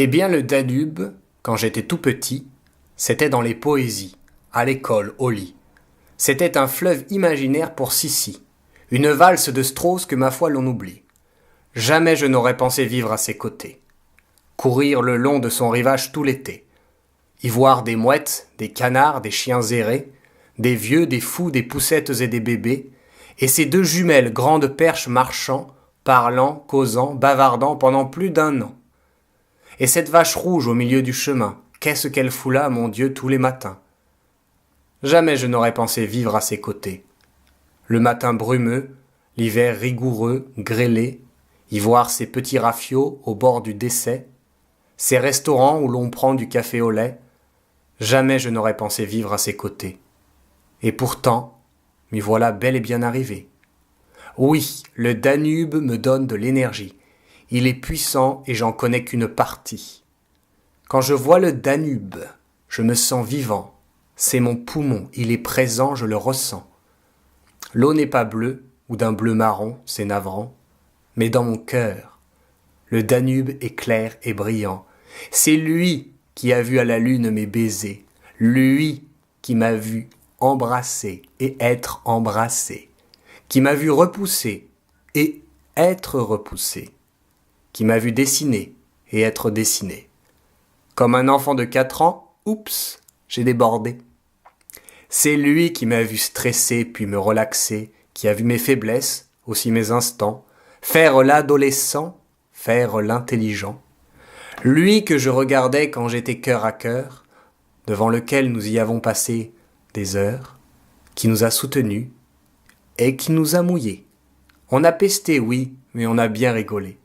Eh bien, le Danube, quand j'étais tout petit, c'était dans les poésies, à l'école, au lit. C'était un fleuve imaginaire pour Sissi, une valse de Strauss que ma foi l'on oublie. Jamais je n'aurais pensé vivre à ses côtés, courir le long de son rivage tout l'été, y voir des mouettes, des canards, des chiens zérés, des vieux, des fous, des poussettes et des bébés, et ces deux jumelles grandes perches marchant, parlant, causant, bavardant pendant plus d'un an. Et cette vache rouge au milieu du chemin, qu'est-ce qu'elle fout là, mon Dieu, tous les matins? Jamais je n'aurais pensé vivre à ses côtés. Le matin brumeux, l'hiver rigoureux, grêlé, y voir ces petits rafiots au bord du décès, ces restaurants où l'on prend du café au lait, jamais je n'aurais pensé vivre à ses côtés. Et pourtant, m'y voilà bel et bien arrivé. Oui, le Danube me donne de l'énergie. Il est puissant et j'en connais qu'une partie. Quand je vois le Danube, je me sens vivant. C'est mon poumon, il est présent, je le ressens. L'eau n'est pas bleue, ou d'un bleu marron, c'est navrant, mais dans mon cœur, le Danube est clair et brillant. C'est lui qui a vu à la lune mes baisers, lui qui m'a vu embrasser et être embrassé, qui m'a vu repousser et être repoussé, qui m'a vu dessiner et être dessiné. Comme un enfant de 4 ans, oups, j'ai débordé. C'est lui qui m'a vu stresser puis me relaxer, qui a vu mes faiblesses, aussi mes instants, faire l'adolescent, faire l'intelligent. Lui que je regardais quand j'étais cœur à cœur, devant lequel nous y avons passé des heures, qui nous a soutenus et qui nous a mouillés. On a pesté, oui, mais on a bien rigolé.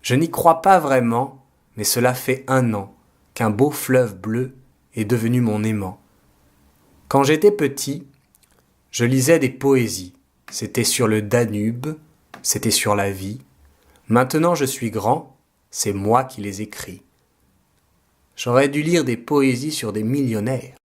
Je n'y crois pas vraiment, mais cela fait 1 an qu'un beau fleuve bleu est devenu mon aimant. Quand j'étais petit, je lisais des poésies. C'était sur le Danube, c'était sur la vie. Maintenant je suis grand, c'est moi qui les écris. J'aurais dû lire des poésies sur des millionnaires.